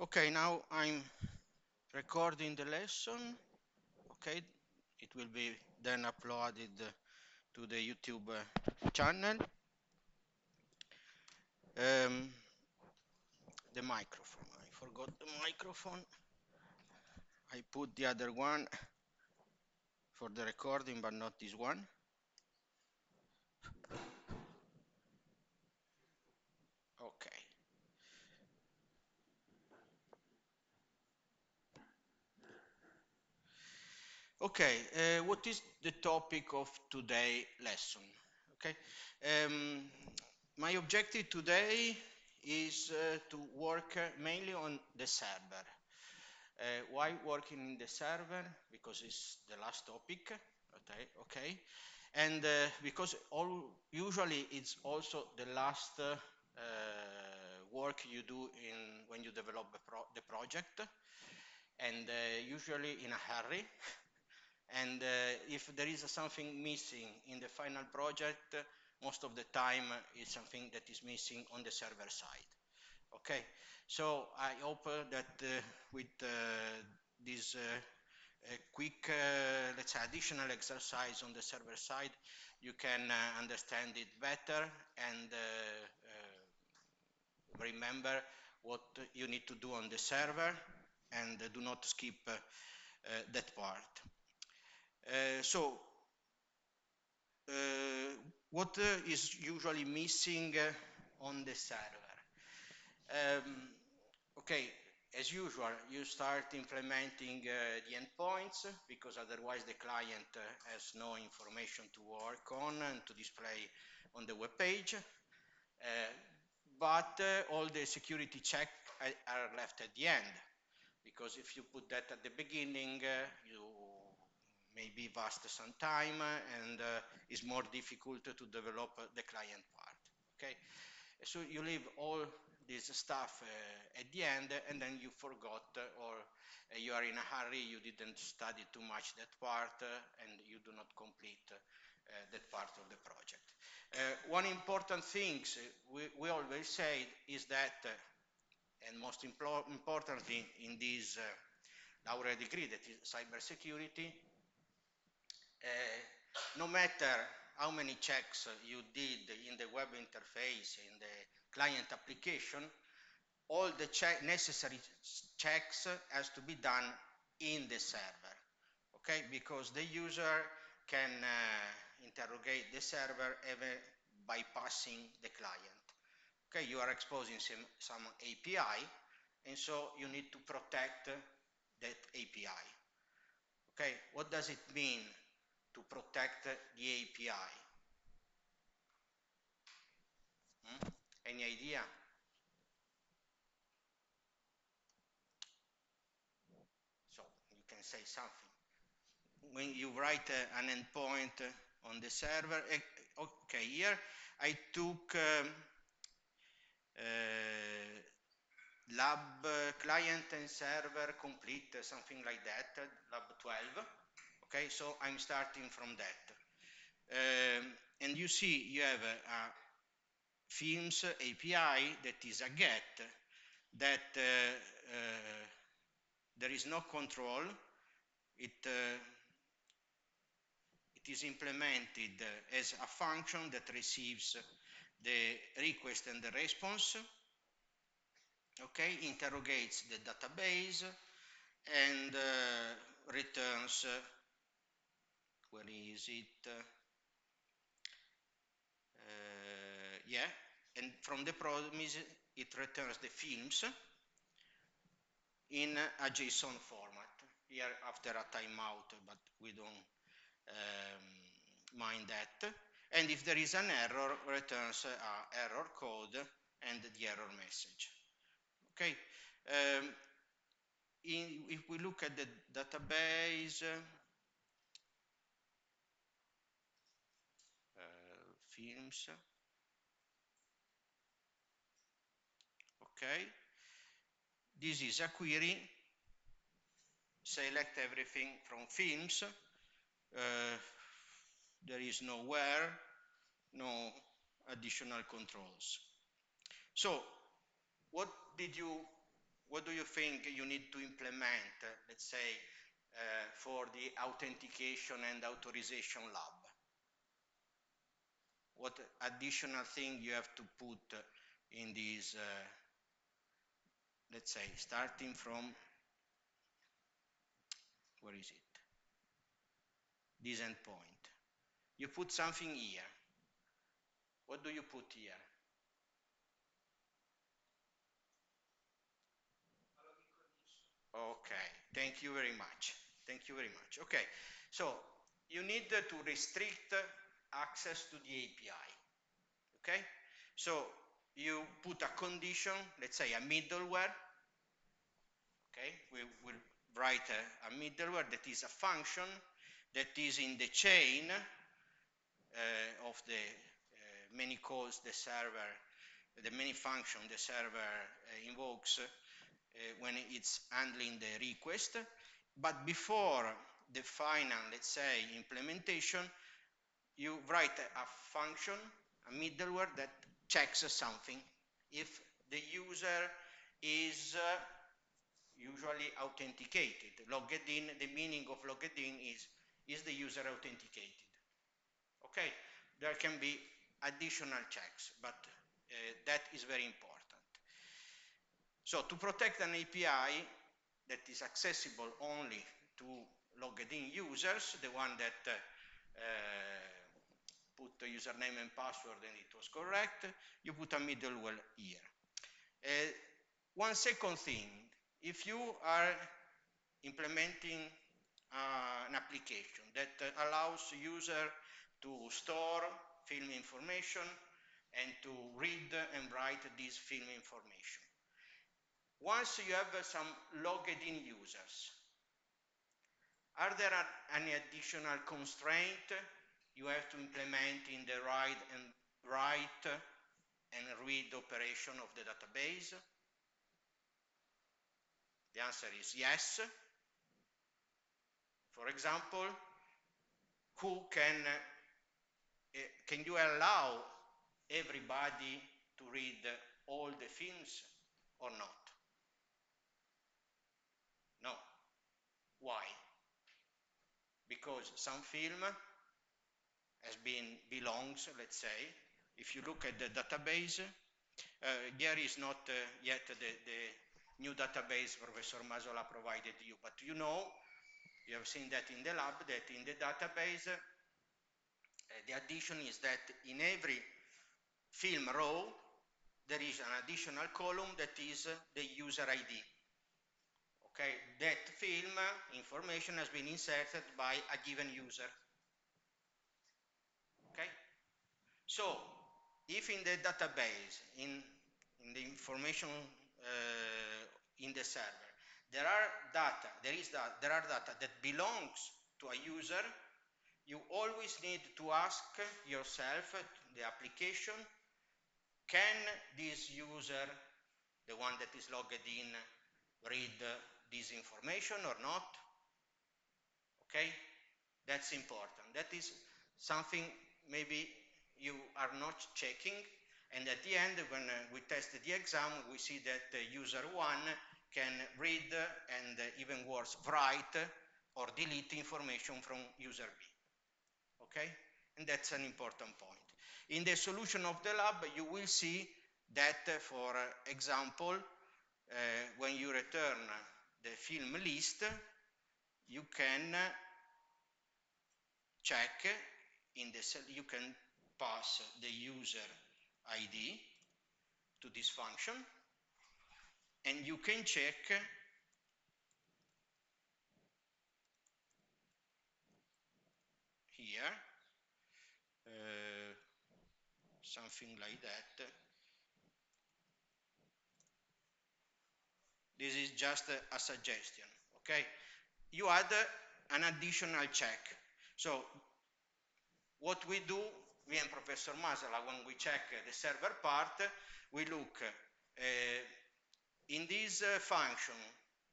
Okay, now I'm recording the lesson. Okay, it will be then uploaded to the YouTube channel. The microphone, I forgot the microphone. I put the other one for the recording, but not this one. Okay. Okay, what is the topic of today lesson? Okay, um, my objective today is to work mainly on the server. Why working in the server? Because it's the last topic. Okay, and because usually it's also the last work you do in when you develop the project, and usually in a hurry. And if there is something missing in the final project, most of the time it's something that is missing on the server side. Okay, so I hope that with this quick, let's say, additional exercise on the server side, you can understand it better and remember what you need to do on the server, and do not skip that part. So uh, what is usually missing on the server? Okay, as usual, you start implementing the endpoints, because otherwise the client has no information to work on and to display on the web page. But all the security checks are left at the end, because if you put that at the beginning, you maybe waste some time, and it's more difficult to develop the client part. Okay, so you leave all this stuff at the end, and then you forgot, or you are in a hurry, you didn't study too much that part, and you do not complete that part of the project. One important thing we always say is that, and most importantly in this laureate degree, that is cybersecurity, no matter how many checks you did in the web interface, in the client application, all the necessary checks has to be done in the server. Okay, because the user can interrogate the server even bypassing the client. Okay, you are exposing some API, and so you need to protect that API. Okay, what does it mean to protect the API? Hmm? Any idea? So you can say something. When you write an endpoint on the server, okay, here I took lab client and server complete, something like that, lab 12. Okay, so I'm starting from that. And you see you have a Films API that is a GET, that there is no control. It is implemented as a function that receives the request and the response, okay, interrogates the database, and returns, where is it? Yeah, and from the promise it returns the films in a JSON format. Here after a timeout, but we don't mind that. And if there is an error, returns a error code and the error message. Okay. If we look at the database, films, okay, this is a query, select everything from films, there is no where, no additional controls. So what did you what do you think you need to implement, let's say, for the authentication and authorization lab? What additional thing you have to put in these, let's say, starting from, where is it? This endpoint. You put something here. What do you put here? Okay, thank you very much. Thank you very much. Okay, so you need to restrict access to the API. Okay, so you put a condition, let's say a middleware. Okay, we will write a middleware that is a function that is in the chain of the many calls the server, the many function the server invokes when it's handling the request. But before the final, let's say, implementation, you write a function, a middleware that checks something. If the user is usually authenticated, logged in, the meaning of logged in is the user authenticated. Okay, there can be additional checks, but that is very important. So to protect an API that is accessible only to logged in users, the one that put the username and password and it was correct, you put a middleware here. One second thing, if you are implementing an application that allows user to store film information and to read and write this film information, once you have some logged in users, are there any additional constraint you have to implement in the write and read operation of the database? The answer is yes. For example, who can you allow everybody to read all the films or not? No. Why? Because some film belongs, let's say, if you look at the database, here is not yet the new database Professor Masola provided you, but you have seen that in the lab, that in the database, the addition is that in every film row, there is an additional column that is the user ID. Okay, that film information has been inserted by a given user. Okay, so if in the database, in the information in the server, there are data that belongs to a user, you always need to ask yourself, the application, can this user, the one that is logged in, read this information or not? Okay, that's important. That is something maybe you are not checking, and at the end, when we test the exam, we see that user 1 can read and even worse, write or delete information from user B. Okay, and that's an important point. In the solution of the lab, you will see that, for example, when you return the film list, you can check you can pass the user ID to this function, and you can check here something like that. This is just a suggestion. Okay, you add an additional check. So what we do, me and Professor Masala, when we check the server part, we look in this function,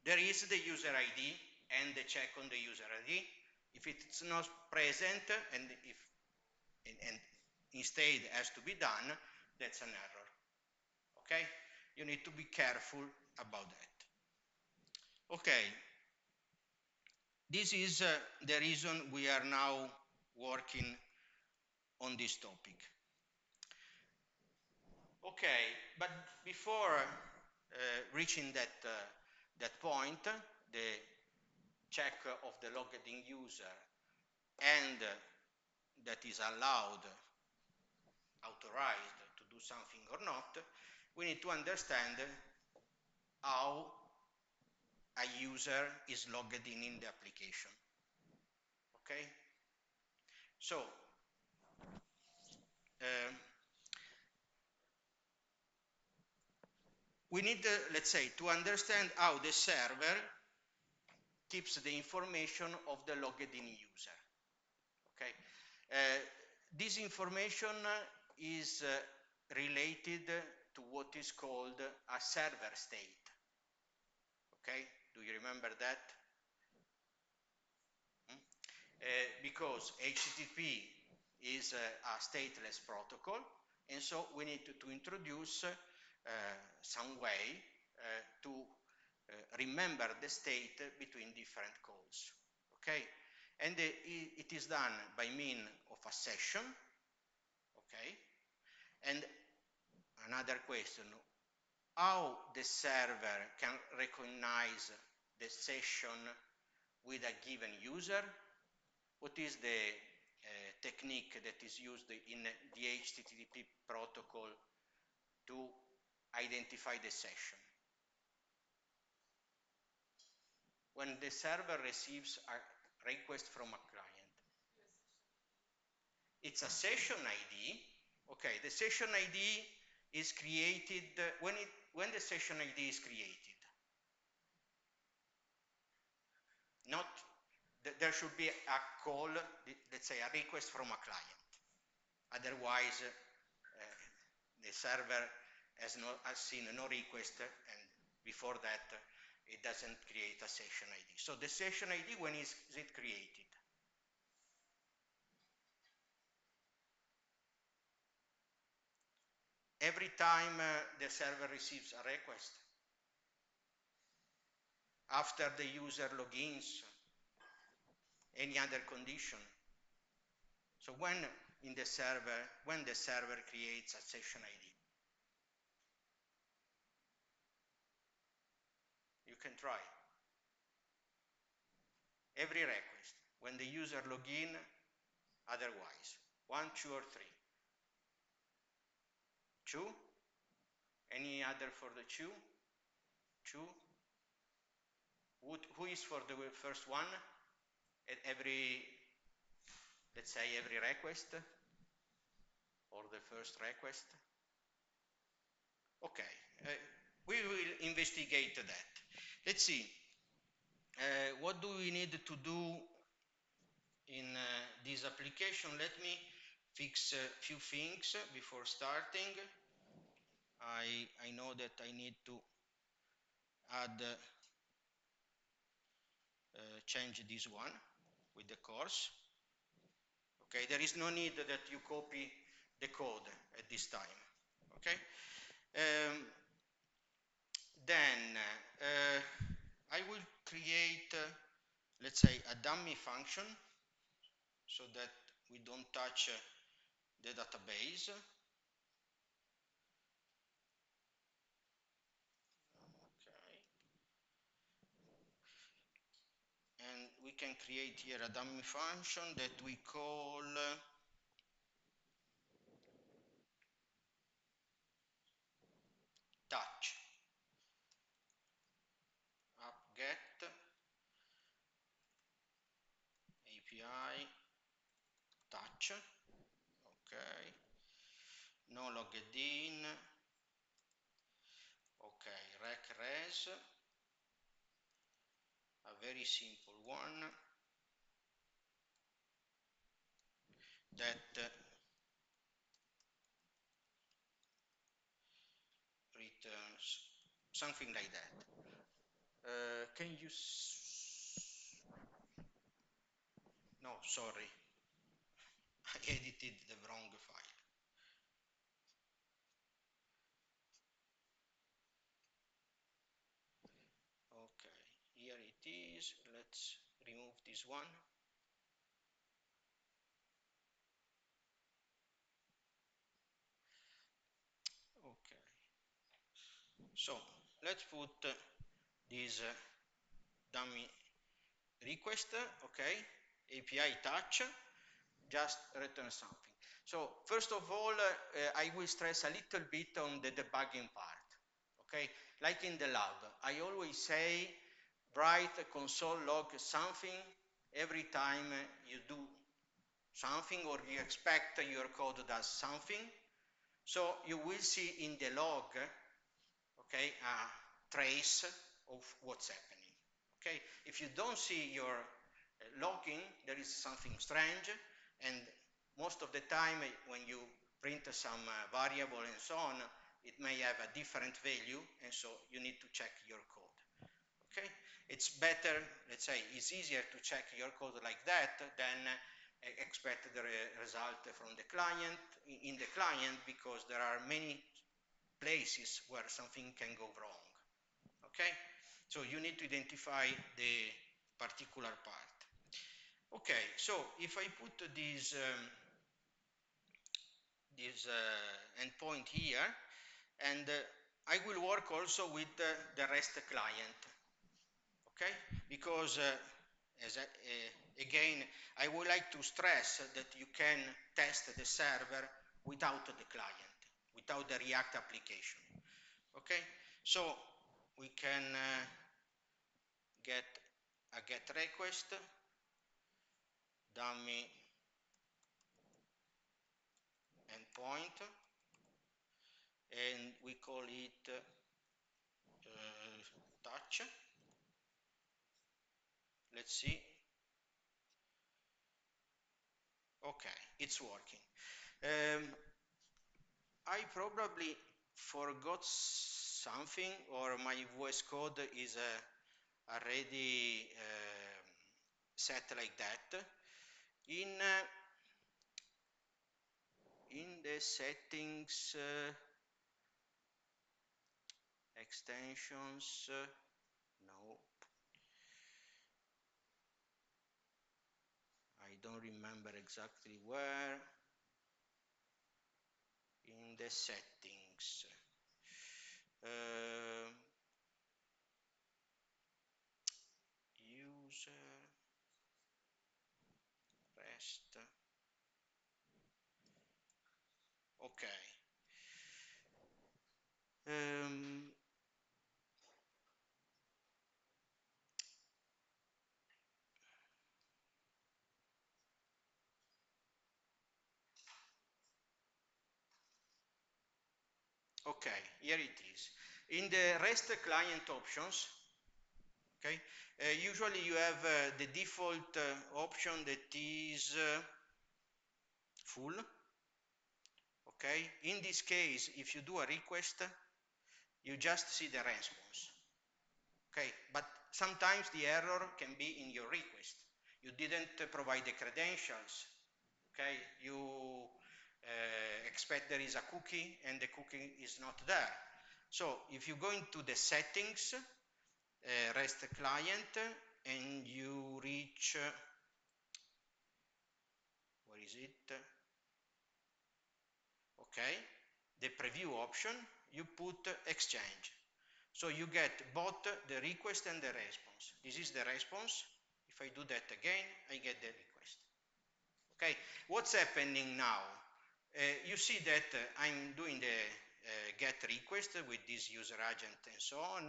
there is the user ID and the check on the user ID. If it's not present and instead has to be done, that's an error. Okay? You need to be careful about that. Okay, this is the reason we are now working on this topic. Okay, but before reaching that point, the check of the logged in user and that is allowed, authorized to do something or not, we need to understand how a user is logged in the application. Okay, so we need, let's say, to understand how the server keeps the information of the logged in user. Okay, this information is related to what is called a server state. Okay, do you remember that? Because HTTP is a stateless protocol, and so we need to introduce some way to remember the state between different calls. Okay, and it is done by means of a session. Okay, and another question: how the server can recognize the session with a given user? What is the technique that is used in the HTTP protocol to identify the session? When the server receives a request from a client, it's a session ID. Okay, the session ID is created when the session ID is created. Not there should be a call, let's say a request from a client. Otherwise, the server has seen no request, and before that, it doesn't create a session ID. So the session ID, when is it created? Every time the server receives a request, after the user logins, any other condition. So when the server creates a session ID, you can try. Every request, when the user login, otherwise. 1, 2, or 3. 2. Any other for the 2? 2. Who is for the first one? At every, let's say, every request? Or the first request? Okay, we will investigate that. Let's see. What do we need to do in this application? Let me fix a few things before starting. I know that I need to add change this one with the course. Okay, there is no need that you copy the code at this time. Okay, then I will create, let's say, a dummy function so that we don't touch the database. Okay, and we can create here a dummy function that we call touch app-get API touch. Okay, no logged in. Okay, rec-res, a very simple one that returns something like that. Can you no, sorry, I edited the wrong file. Okay, is. Let's remove this one. Okay, so let's put this dummy request, okay, API touch, just return something. So first of all, I will stress a little bit on the debugging part, okay? Like in the lab, I always say write a console log something every time you do something or you expect your code does something. So you will see in the log, okay, a trace of what's happening. Okay, if you don't see your logging, there is something strange, and most of the time when you print some variable and so on, it may have a different value, and so you need to check your code. Okay, it's better, let's say, it's easier to check your code like that than expect the result from the client in the client, because there are many places where something can go wrong. Okay, so you need to identify the particular part. Okay, so if I put this endpoint here, and I will work also with the REST client, okay, because again, I would like to stress that you can test the server without the client, without the React application. Okay, so we can get a get request, dummy endpoint, and we call it touch. Let's see. Okay, it's working. I probably forgot something, or my VS Code is already set like that. In the settings, extensions, no, I don't remember exactly where. In the settings, user rest, okay. Okay, here it is. In the REST client options, okay, usually you have the default option that is full. Okay, in this case, if you do a request, you just see the response. Okay, but sometimes the error can be in your request. You didn't provide the credentials. Okay, you expect there is a cookie and the cookie is not there. So if you go into the settings, REST client, and you reach, where is it? Okay, the preview option, you put exchange. So you get both the request and the response. This is the response. If I do that again, I get the request. Okay, what's happening now? You see that I'm doing the get request with this user agent and so on,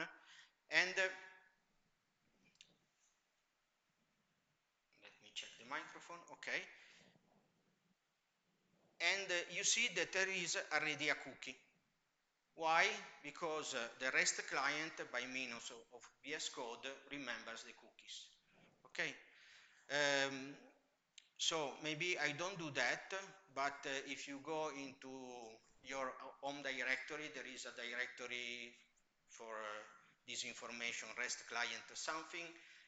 and let me check the microphone. Okay, and you see that there is already a cookie. Why? Because the REST client, by means of VS Code, remembers the cookies. Okay, so maybe I don't do that, but if you go into your home directory, there is a directory for this information, REST client something,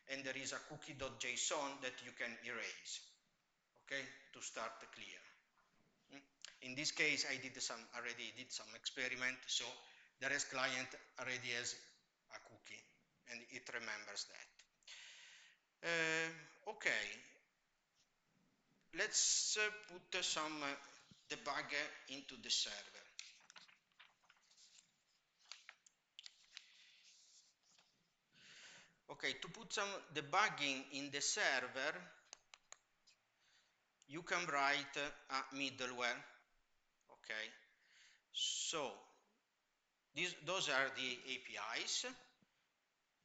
and there is a cookie.json that you can erase, okay, to start clear. In this case, I already did some experiment, so the REST client already has a cookie, and it remembers that. Okay, let's put some debug into the server. Okay, to put some debugging in the server, you can write a middleware. Okay, so those are the APIs.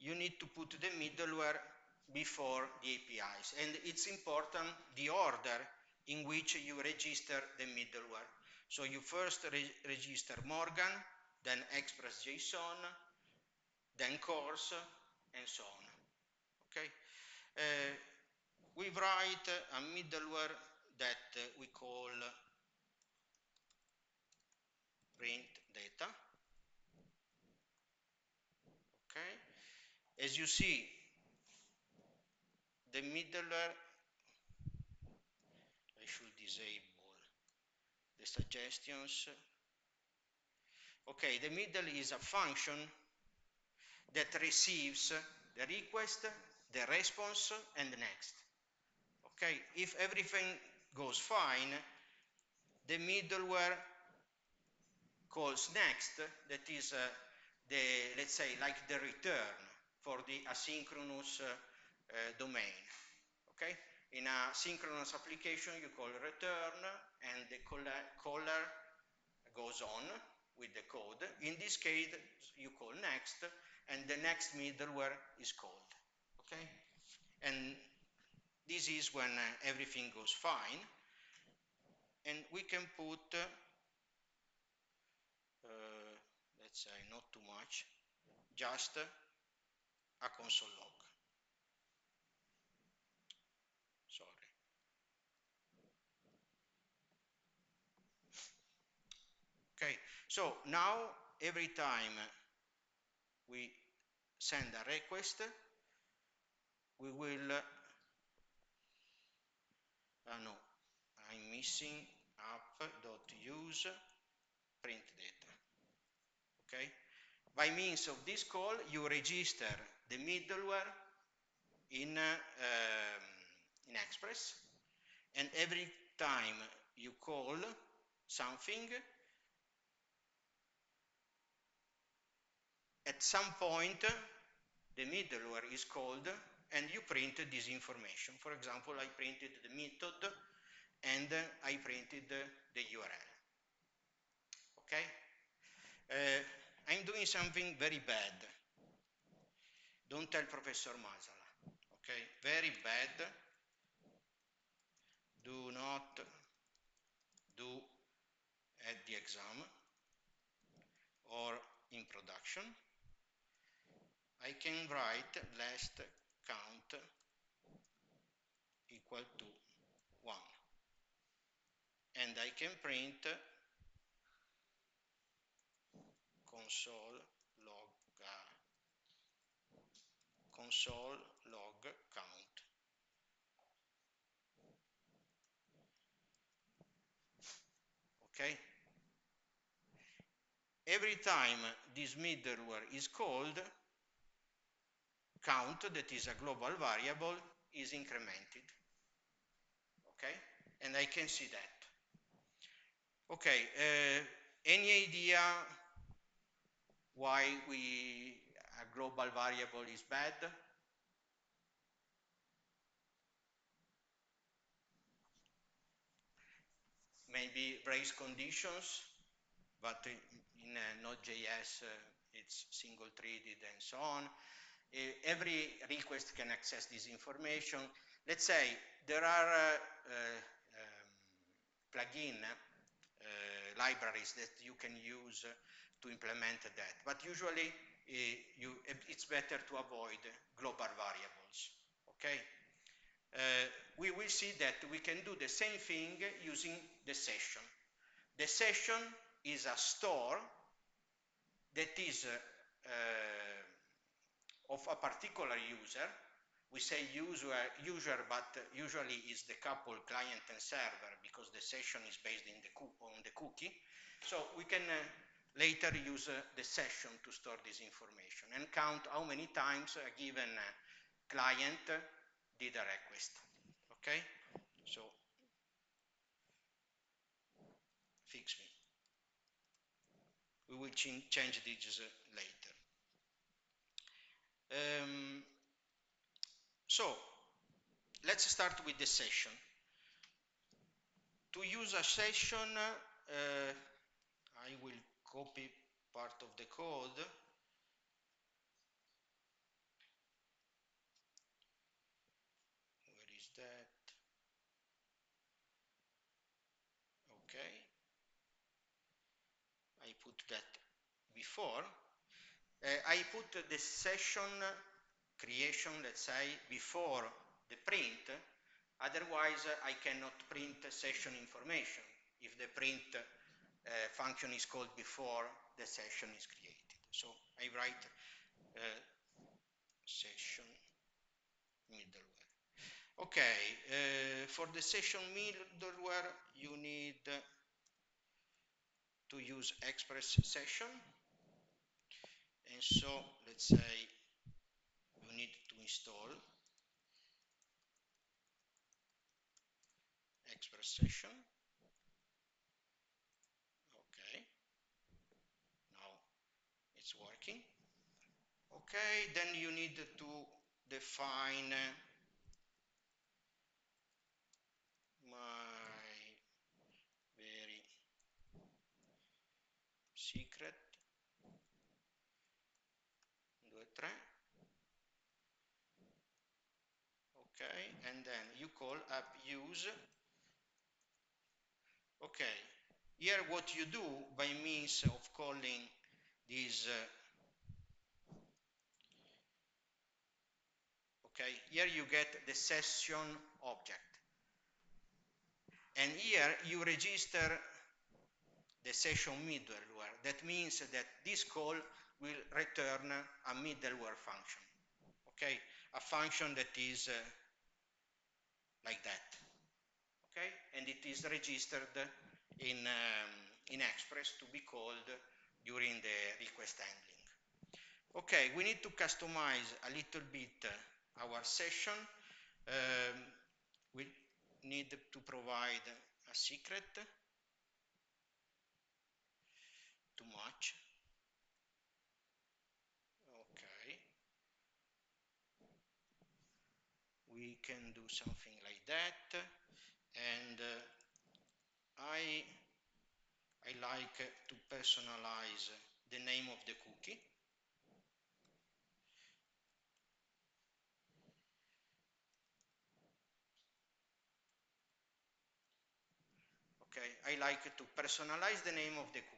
You need to put the middleware before the APIs, and it's important the order in which you register the middleware. So you first register Morgan, then Express.json, then course, and so on. Okay, we write a middleware that we call print data. Okay, as you see, the middleware, I should disable the suggestions. Okay, the middle is a function that receives the request, the response, and the next. Okay, if everything goes fine, the middleware calls next, that is let's say, like the return for the asynchronous domain. Okay, in a synchronous application, you call return, and the caller goes on with the code. In this case, you call next, and the next middleware is called. Okay, and this is when everything goes fine, and we can put let's say not too much, just a console log. Sorry. Okay, so now every time we send a request, we will no, I'm missing app.use print data. Okay, by means of this call, you register the middleware in Express, and every time you call something, at some point the middleware is called and you print this information. For example, I printed the method and I printed the URL. Okay, I'm doing something very bad. Don't tell Professor Masala. Okay, very bad. Do not do at the exam or in production. I can write last count equal to 1, and I can print console log count. Okay, every time this middleware is called, count, that is a global variable, is incremented. Okay, and I can see that. Okay, any idea why a global variable is bad? Maybe race conditions, but in Node.js it's single-threaded and so on. Every request can access this information. Let's say there are plugin libraries that you can use to implement that, but usually it's better to avoid global variables. Okay, we will see that we can do the same thing using the session. The session is a store that is of a particular user. We say user, but usually is the couple client and server, because the session is based on the cookie. So we can later use the session to store this information and count how many times a given client did a request. Okay, so fix me. We will change this later. So let's start with the session. To use a session, I will copy part of the code. Where is that? Okay, I put that before. I put the session creation, let's say, before the print. Otherwise, I cannot print session information if the print function is called before the session is created. So I write session middleware. Okay, for the session middleware, you need to use express session. And so let's say you need to install express session. Okay, now it's working. Okay, then you need to define my very secret 2 3. Okay, and then you call up use. Okay, here what you do by means of calling this okay, here you get the session object, and here you register the session middleware. That means that this call will return a middleware function. Okay, a function that is like that. Okay, and it is registered in Express to be called during the request handling. Okay, we need to customize a little bit our session. We need to provide a secret. Too much. Okay, we can do something like that, and I like to personalize the name of the cookie. Okay, I like to personalize the name of the cookie.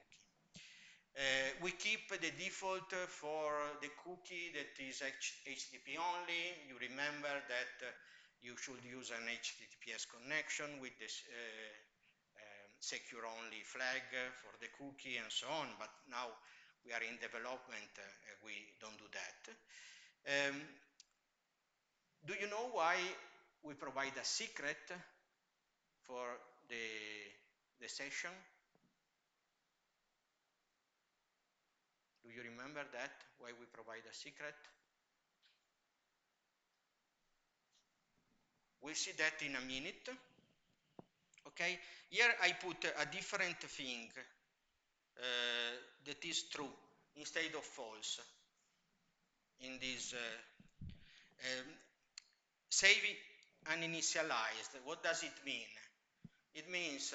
We keep the default for the cookie that is HTTP only. You remember that you should use an HTTPS connection with this secure only flag for the cookie and so on, but now we are in development, we don't do that. Do you know why we provide a secret for the session? Do you remember that, why we provide a secret? We'll see that in a minute. Okay, here I put a different thing that is true instead of false in this save uninitialized. What does it mean? It means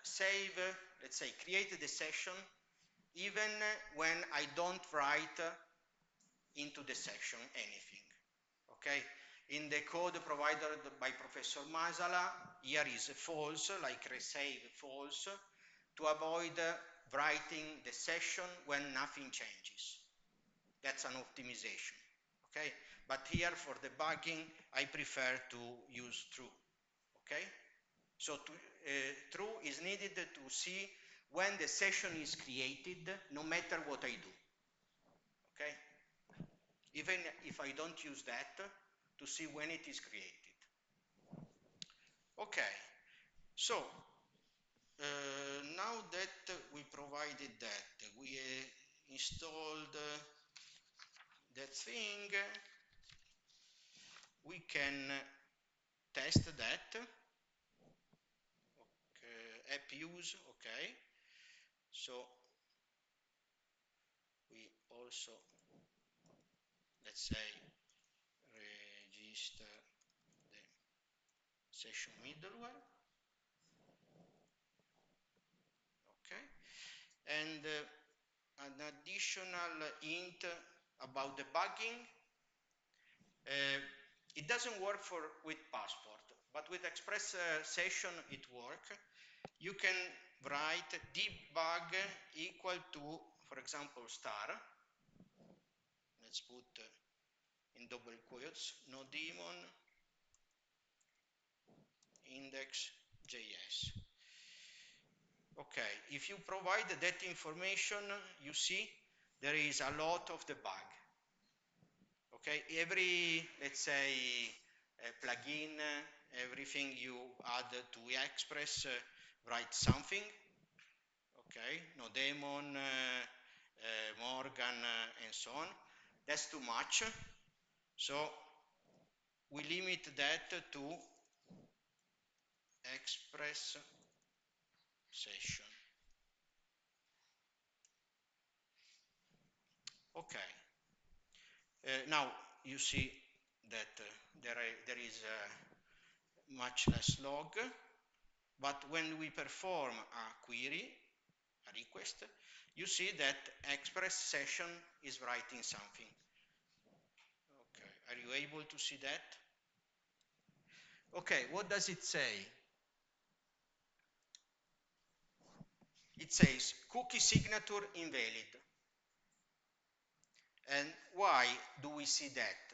save, let's say, create the session even when I don't write into the session anything. Okay, in the code provided by Professor Masala, here is false, like resave false, to avoid writing the session when nothing changes. That's an optimization. Okay, but here for debugging, I prefer to use true. Okay, so true is needed to see when the session is created, no matter what I do. Okay, even if I don't use that, to see when it is created. Okay, so now that we provided that, we installed that thing, we can test that. Okay, app use, okay. So we also, let's say, register the session middleware, okay. And an additional hint about debugging. It doesn't work with passport, but with express session it works. You can write debug equal to, for example, star. Let's put in double quotes, no daemon index.js. Okay, if you provide that information, you see there is a lot of debug. Okay, every, let's say, plugin, everything you add to Express, write something. Okay, no daemon, Morgan, and so on. That's too much. So we limit that to Express session. Okay. Now you see that there is much less log, but when we perform a query, a request, you see that express session is writing something. Okay, are you able to see that? Okay, what does it say? It says cookie signature invalid. And why do we see that?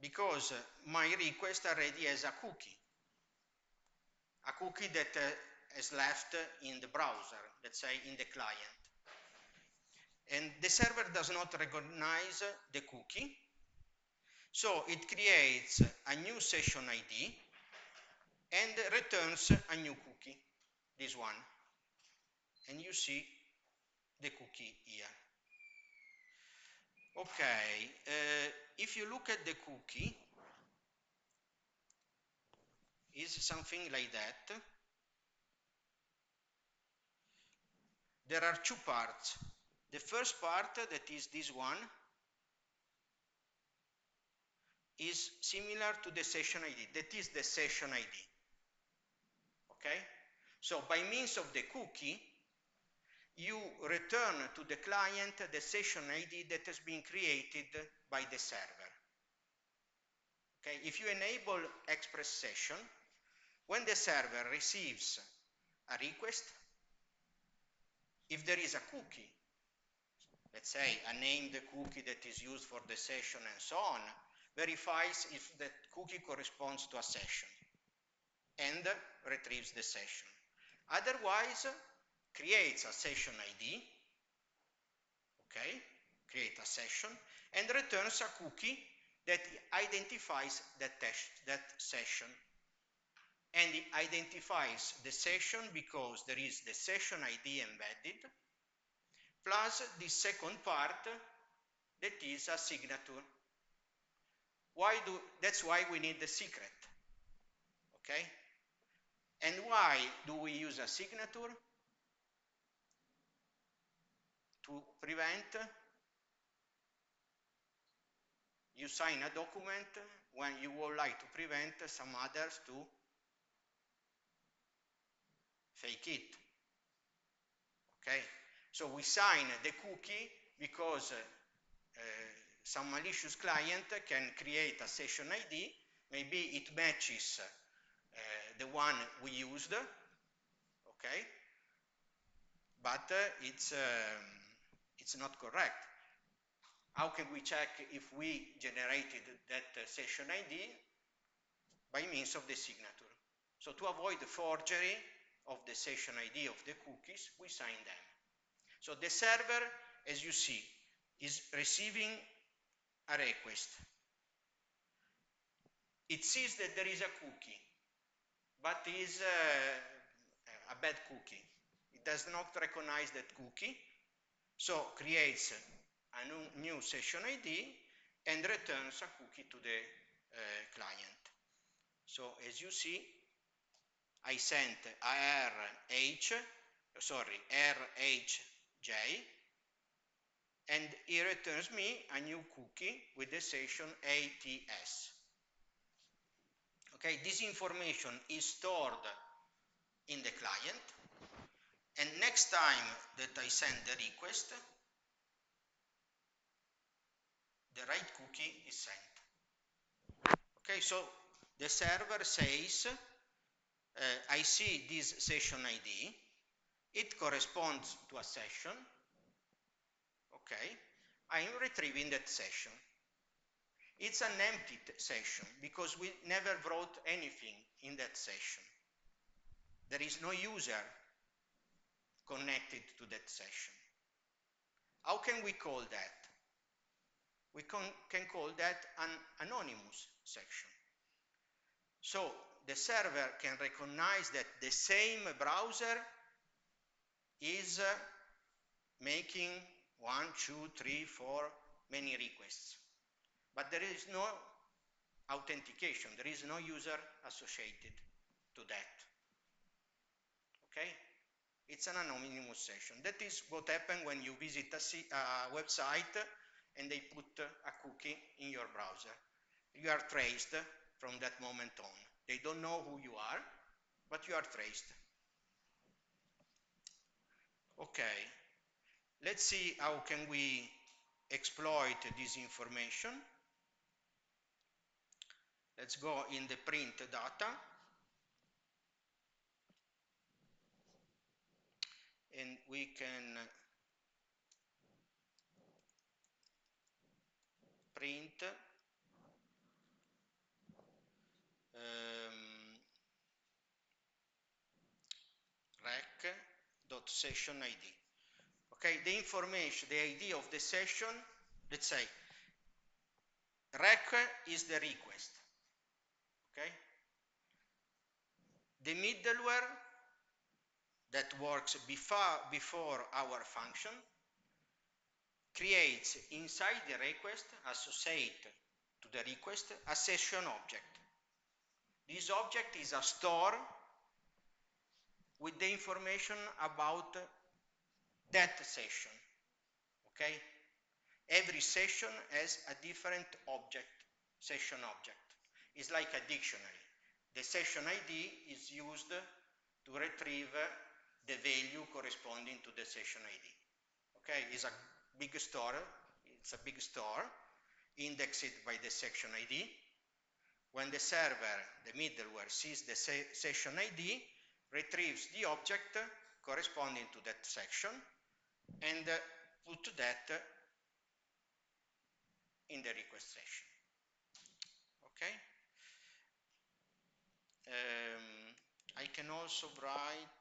Because my request already has a cookie that is left in the browser, let's say in the client. And the server does not recognize the cookie, so it creates a new session ID and returns a new cookie, this one. And you see the cookie here. Okay, if you look at the cookie, is something like that. There are two parts. The first part, that is this one, is similar to the session ID. That is the session ID. Okay? So by means of the cookie, you return to the client the session ID that has been created by the server. Okay? If you enable express session, when the server receives a request, if there is a cookie, let's say a named cookie that is used for the session and so on, verifies if that cookie corresponds to a session and retrieves the session. Otherwise, creates a session ID, okay, create a session, and returns a cookie that identifies that session. And it identifies the session because there is the session ID embedded, plus the second part that is a signature. That's why we need the secret, okay? And why do we use a signature? To prevent you sign a document when you would like to prevent some others to fake it. Okay, so we sign the cookie because some malicious client can create a session ID. Maybe it matches the one we used. Okay, but it's not correct. How can we check if we generated that session ID? By means of the signature. So to avoid the forgery of the session ID of the cookies, we sign them. So the server, as you see, is receiving a request. It sees that there is a cookie, but is a bad cookie. It does not recognize that cookie, so creates a new session ID and returns a cookie to the client. So as you see, I sent RHJ, and it returns me a new cookie with the session ATS. Okay, this information is stored in the client, and next time that I send the request, the right cookie is sent. Okay, so the server says, I see this session ID, it corresponds to a session, okay, I'm retrieving that session. It's an empty session because we never wrote anything in that session. There is no user connected to that session. How can we call that? We can call that an anonymous section. So the server can recognize that the same browser is making 1, 2, 3, 4, many requests. But there is no authentication, there is no user associated to that. Okay? It's an anonymous session. That is what happens when you visit a website and they put a cookie in your browser. You are traced from that moment on. They don't know who you are, but you are traced. Okay, let's see how can we exploit this information. Let's go in the print data, and we can print rec.session ID. Okay, the information, the ID of the session, let's say rec is the request. Okay, the middleware that works before our function creates inside the request, associated to the request, a session object. This object is a store with the information about that session. Okay? Every session has a different object, session object. It's like a dictionary. The session ID is used to retrieve the value corresponding to the session ID. Okay? It's a big store. It's a big store indexed by the session ID. When the server, the middleware, sees the session ID, retrieves the object corresponding to that section and put that in the request session. Okay? I can also write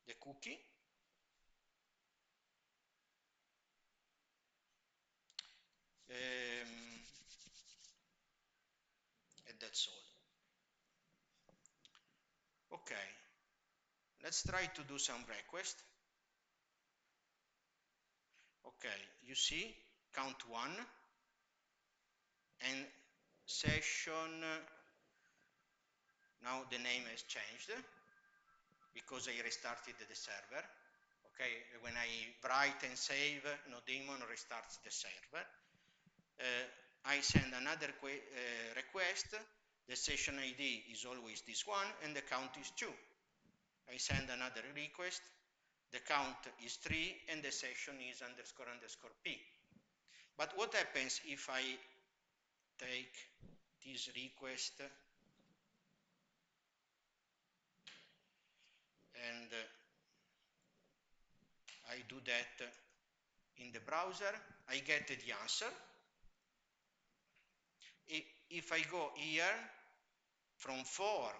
the cookie. And that's all. Okay, let's try to do some request. Okay, you see, count 1 and session, now the name has changed because I restarted the server. Okay, when I write and save, no daemon restarts the server. I send another request. The session ID is always this one, and the count is 2. I send another request. The count is 3, and the session is __p. But what happens if I take this request and I do that in the browser? I get the answer. If I go here, from 4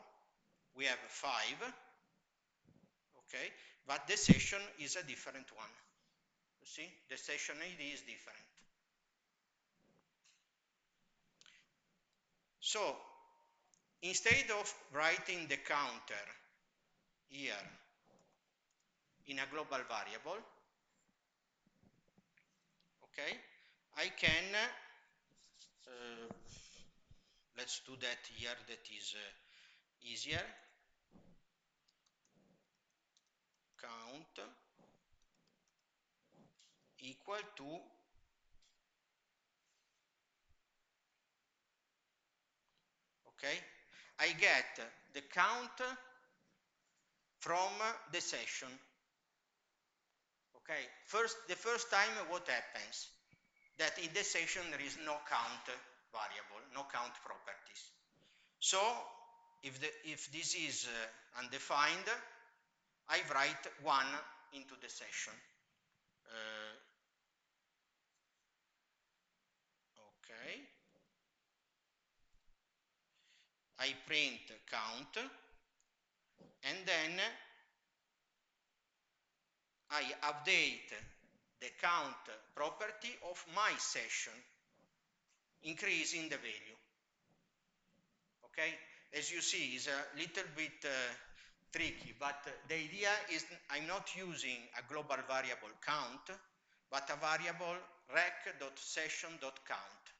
we have 5, okay, but the session is a different one. You see, the session ID is different. So instead of writing the counter here in a global variable, okay, I can let's do that here, that is easier. Count equal to okay, I get the count from the session. Okay, the first time what happens? That in the session there is no count variable, no count properties. So if this is undefined, I write 1 into the session. Okay, I print count, and then I update the count property of my session, increasing the value. Okay, as you see, it's a little bit tricky, but the idea is I'm not using a global variable count, but a variable rec.session.count.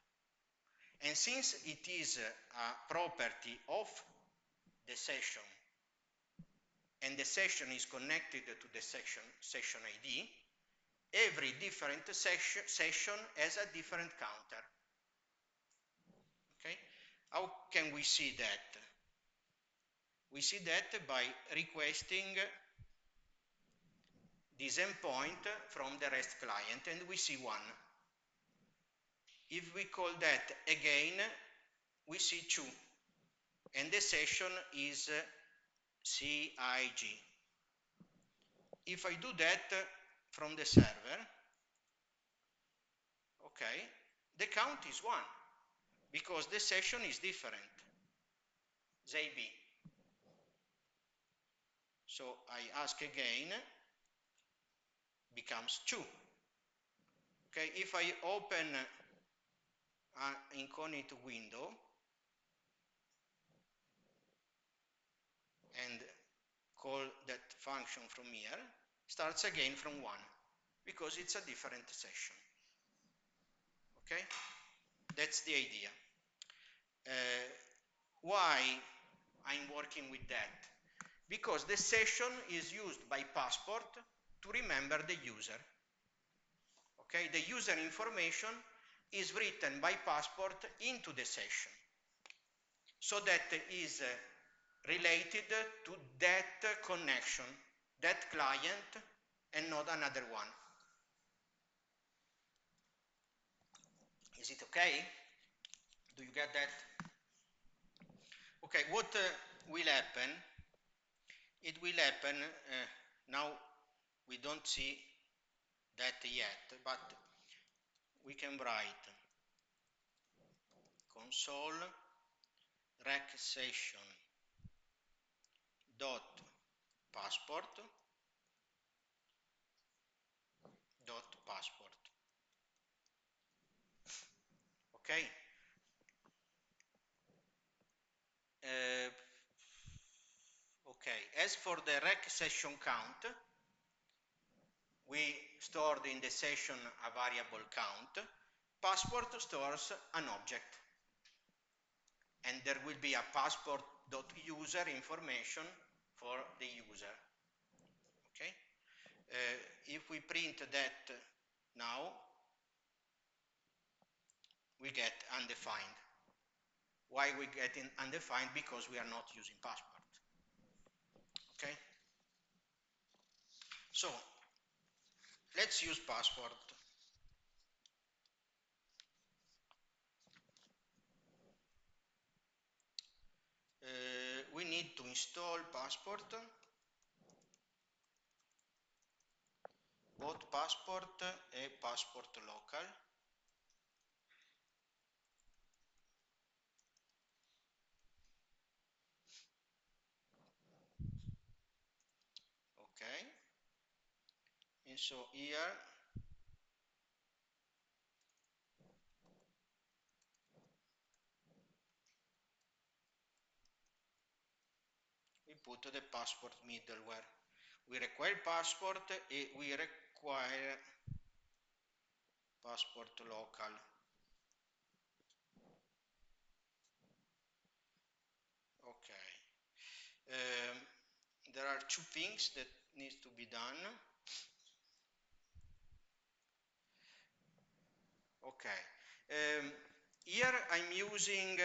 And since it is a property of the session, and the session is connected to the session ID, every different session has a different counter. Okay, how can we see that? We see that by requesting this endpoint from the REST client, and we see 1. If we call that again, we see 2, and the session is CIG. If I do that from the server, okay, the count is 1 because the session is different, ZB. So I ask again, becomes 2. Okay, if I open an incognito window and call that function from here, starts again from 1 because it's a different session. Okay, that's the idea. Why I'm working with that? Because the session is used by Passport to remember the user. Okay, the user information is written by Passport into the session, so that is related to that connection, that client, and not another one. Is it okay? Do you get that? Okay, what will happen? It will happen, now we don't see that yet, but we can write console rec session dot passport dot passport. Okay. Okay, as for the rec session count, we stored in the session a variable count. Passport stores an object, and there will be a passport.user information for the user. Okay, if we print that now, we get undefined. Why we get undefined? Because we are not using passport. Okay, so let's use passport. We need to install passport, both passport e passport local. Okay, and so here we put the passport middleware. We require passport and we require passport local. Um, there are two things that needs to be done. Okay. Here I'm using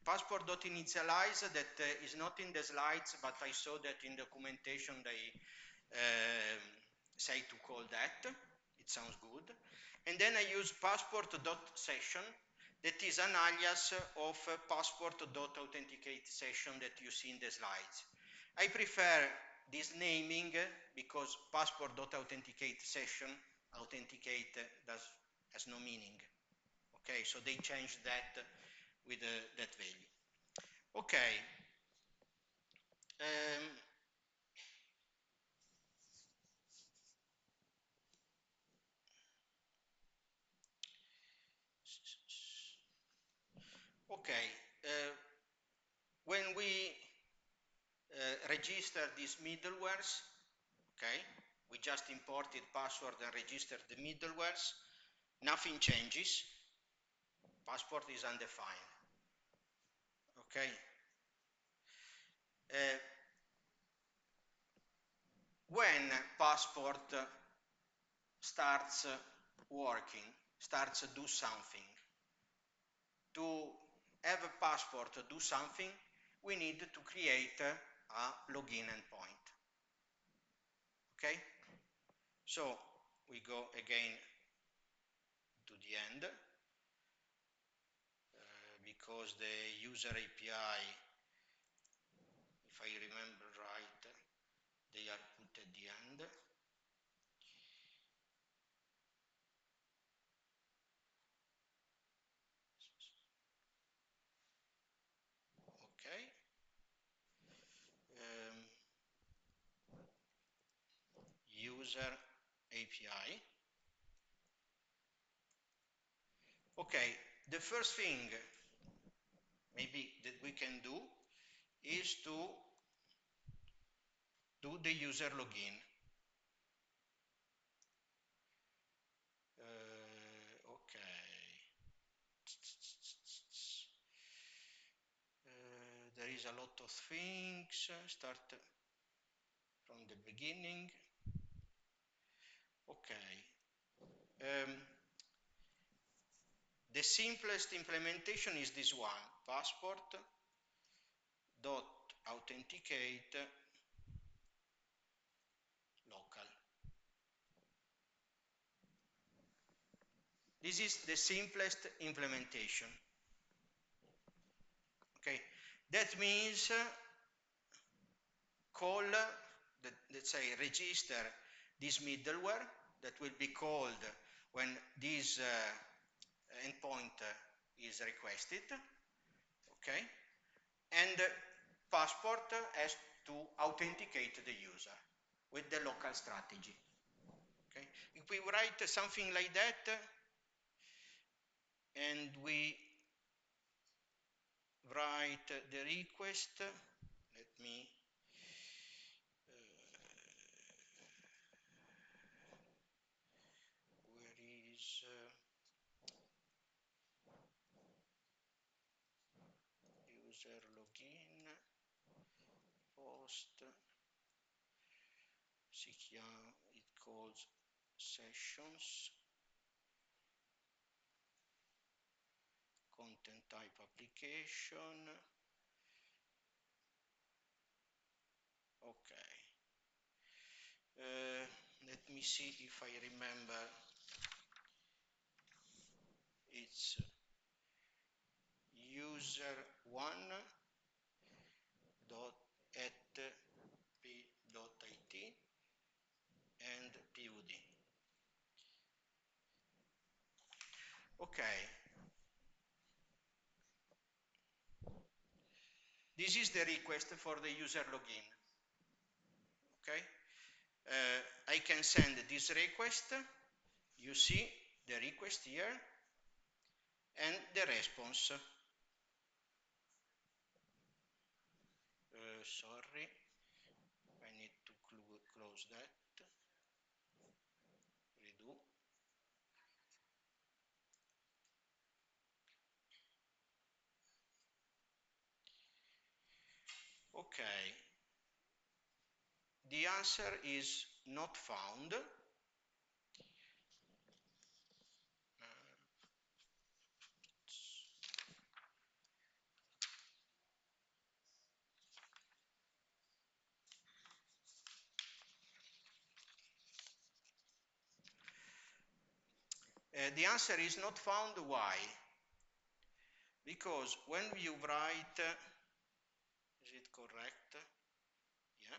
passport.initialize that is not in the slides, but I saw that in documentation they say to call that. It sounds good. And then I use passport.session that is an alias of passport.authenticate session that you see in the slides. I prefer this naming because passport.authenticate session authenticate has no meaning. Okay, so they changed that with that value. Okay. Um, okay. When we register these middlewares, okay, we just imported password and registered the middlewares. Nothing changes. Passport is undefined. Okay. Uh, when passport starts working, starts do something, to have a passport to do something, we need to create a login endpoint. Okay? So we go again to the end because the user API, if I remember right, they are put at the end. Okay. User API. Okay, the first thing maybe that we can do is to do the user login. Okay. There is a lot of things. Start from the beginning. Okay. The simplest implementation is this one, passport.authenticate local. This is the simplest implementation. Okay, that means call, let's say, register this middleware that will be called when this endpoint is requested. Okay, and passport has to authenticate the user with the local strategy. Okay, if we write something like that and we write the request, let me where is user login post it calls sessions content type application. Okay, let me see if I remember. It's user1 dot at p.it and pud. Okay, this is the request for the user login. Okay, I can send this request. You see the request here and the response. Sorry, I need to close that. Redo. Okay, the answer is not found. The answer is not found. Why? Because when you write, is it correct? Yeah.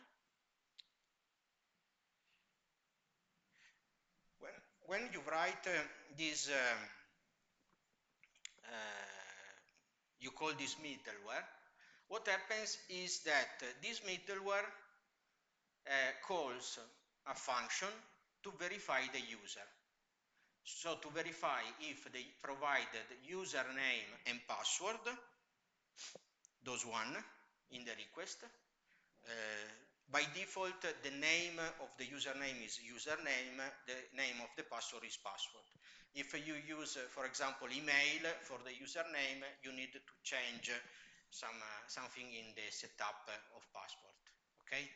When you write this, you call this middleware, what happens is that this middleware calls a function to verify the user. So to verify if the provided username and password, those one in the request, by default the name of the username is username, the name of the password is password. If you use, for example, email for the username, you need to change something in the setup of password. Okay.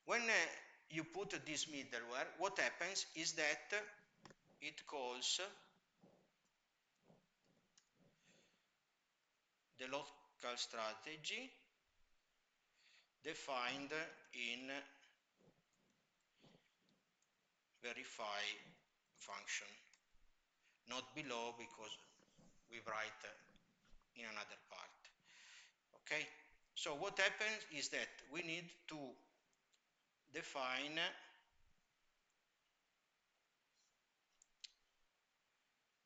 When you put this middleware, what happens is that it calls the local strategy defined in verify function, not below because we write in another part. Okay, so what happens is that we need to define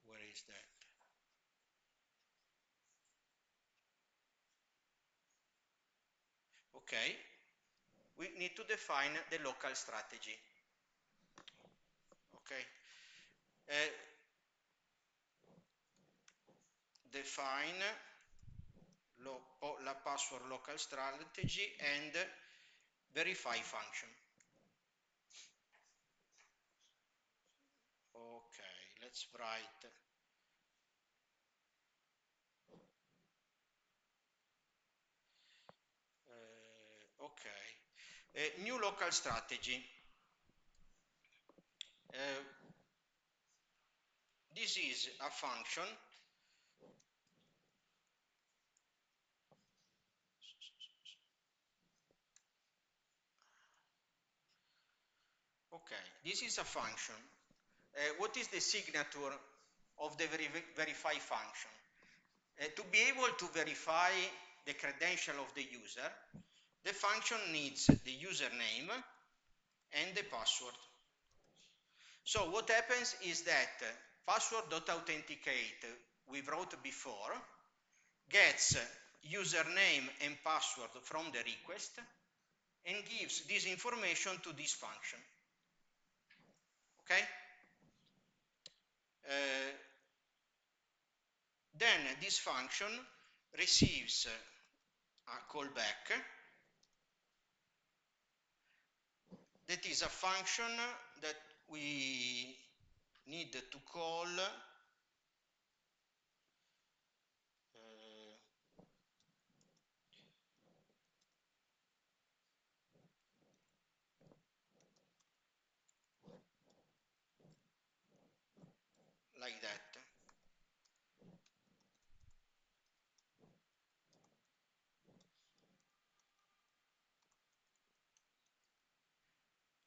where is that? Okay, we need to define the local strategy. Okay, define la password local strategy and verify function. Okay, let's write okay, new local strategy. This is a function okay, this is a function. What is the signature of the verify function? To be able to verify the credential of the user, the function needs the username and the password. So what happens is that password.authenticate we wrote before gets username and password from the request and gives this information to this function. Okay? Then this function receives a callback that is a function that we need to call like that.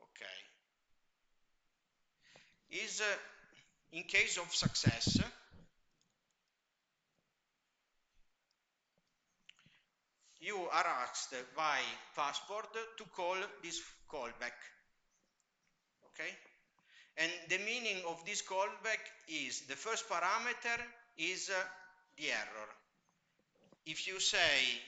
Okay. Is in case of success, you are asked by passport to call this callback. Okay? And the meaning of this callback is the first parameter is the error. If you say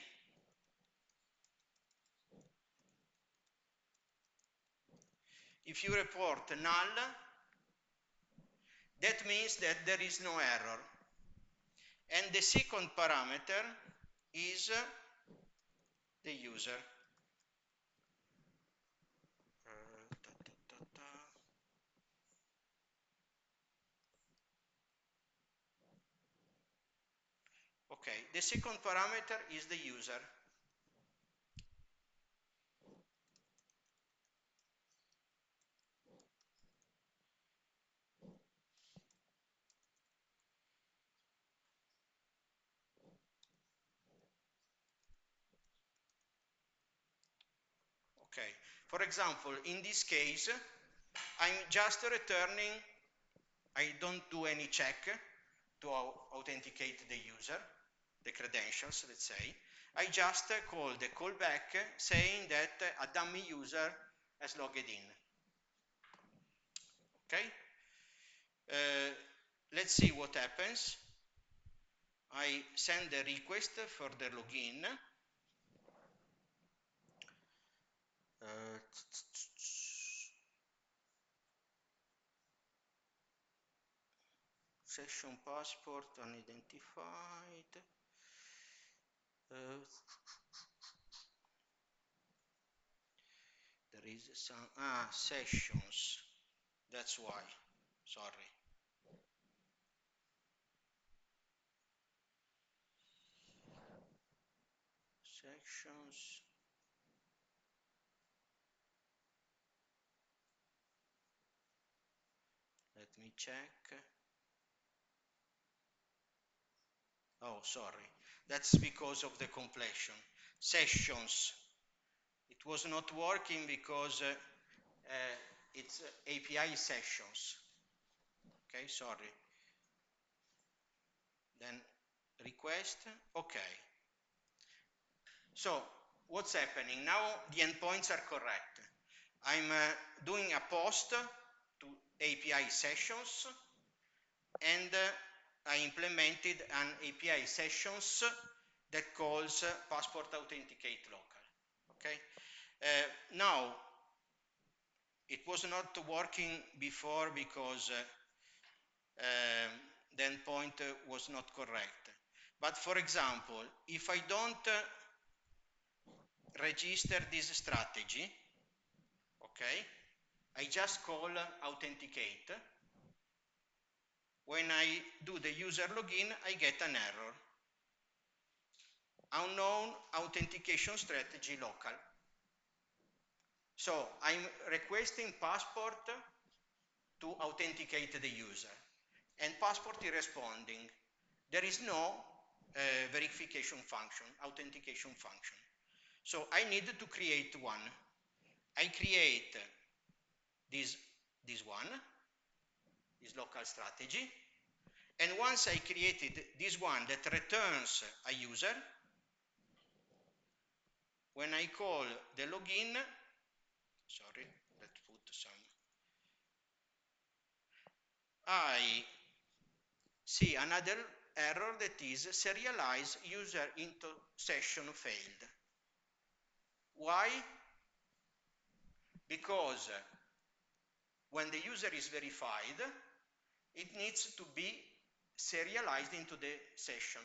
if you report null, that means that there is no error. And the second parameter is the user. Okay, the second parameter is the user. Okay, for example, in this case, I'm just returning, I don't do any check to authenticate the user, the credentials, let's say. I just call the callback saying that a dummy user has logged in. Okay? Let's see what happens. I send a request for the login. Session passport unidentified. There is some sessions. That's why. Sorry. Sections. Let me check. Oh, sorry. That's because of the completion. Sessions. It was not working because it's API sessions. Okay, sorry. Then request. Okay. So what's happening? Now the endpoints are correct. I'm doing a post to API sessions, and I implemented an API sessions that calls passport authenticate local. Okay. Now it was not working before because the endpoint was not correct. But for example, if I don't register this strategy, okay, I just call authenticate. When I do the user login, I get an error. Unknown authentication strategy local. So I'm requesting passport to authenticate the user, and passport is responding. There is no verification function, authentication function. So I need to create one. I create this one, this local strategy, and once I created this one that returns a user, when I call the login, sorry, let's put some, I see another error that is serialize user into session failed. Why? Because when the user is verified, it needs to be serialized into the session,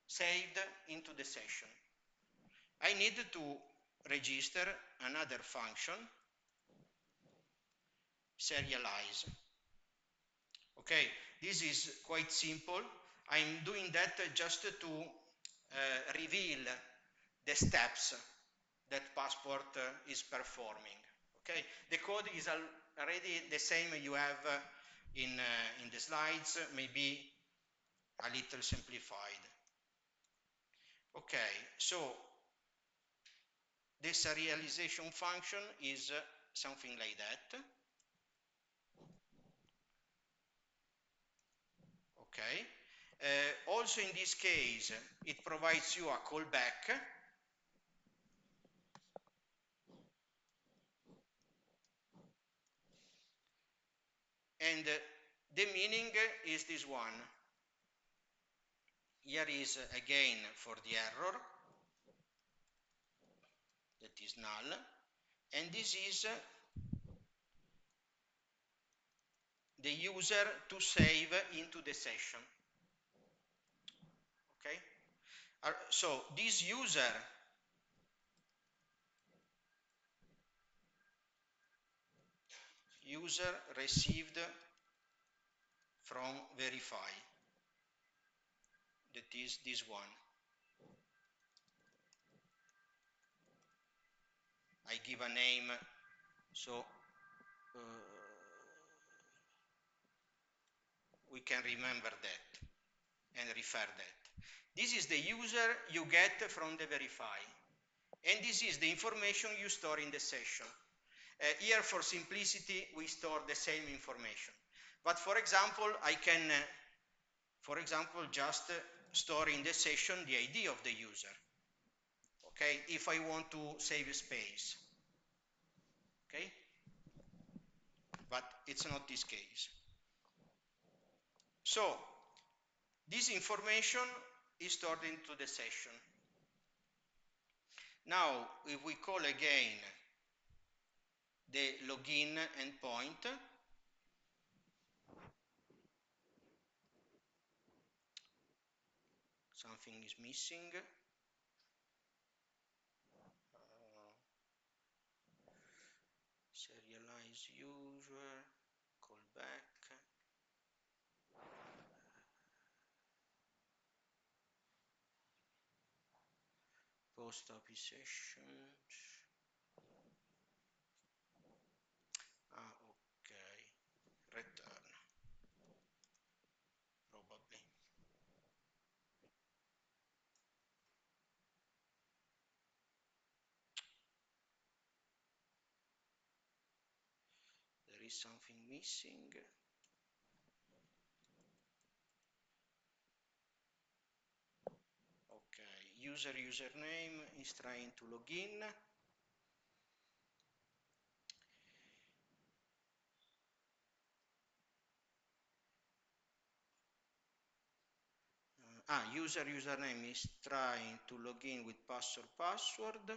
saved into the session. I need to register another function, serialize. Okay, this is quite simple. I'm doing that just to reveal the steps that passport is performing. Okay, the code is already the same you have in the slides, maybe a little simplified. Okay, so the serialization function is something like that. Okay. Also in this case, it provides you a callback. And the meaning is this one. Here is again for the error, that is null. And this is the user to save into the session. Okay. So this user received from verify, that is this one. I give a name, so we can remember that and refer that. This is the user you get from the verify, And this is the information you store in the session. Here, for simplicity, we store the same information. But for example, I can, just store in the session the ID of the user. Okay, if I want to save space. Okay, but it's not this case. So this information is stored into the session. Now, if we call again the login endpoint, something is missing. Serialize user, call back. Post API sessions. Okay. Return. Probably. There is something missing. Okay. Username is trying to log in. Username is trying to log in with password.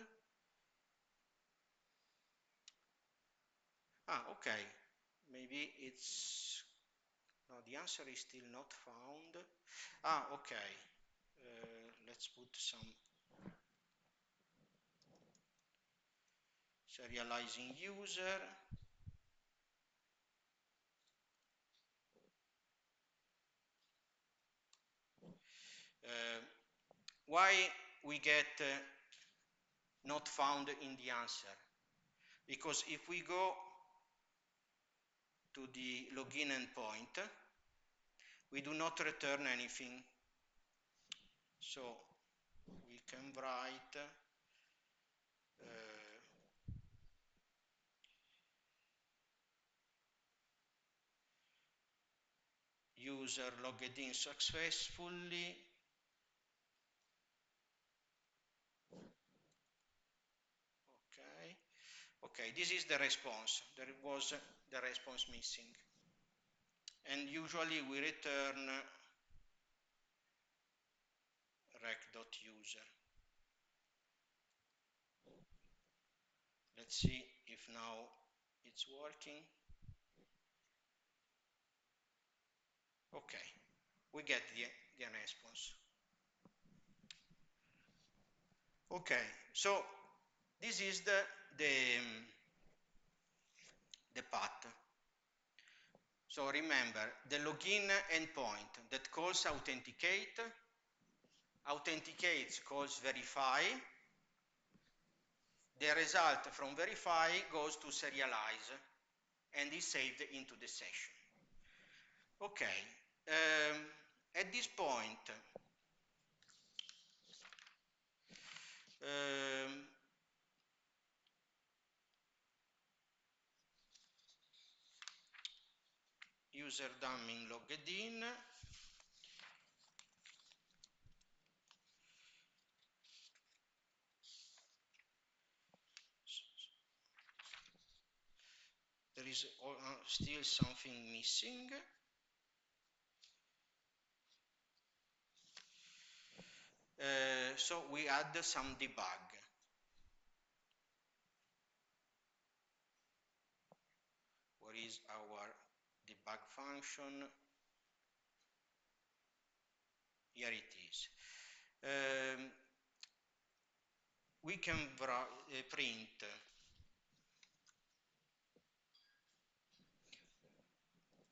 Okay. Maybe it's, no, the answer is still not found. Okay. Let's put some serializing user. Why we get not found in the answer? Because if we go to the login endpoint, we do not return anything. So we can write user logged in successfully. Okay, this is the response. There was the response missing. And usually we return rec.user. Let's see if now it's working. Okay, we get the response. Okay, so this is the path. So remember, the login endpoint that calls authenticates calls verify. The result from verify goes to serialize and is saved into the session. Okay, at this point, user dummy logged in. There is still something missing. So we add some debug. Where is our debug function? Here it is. We can print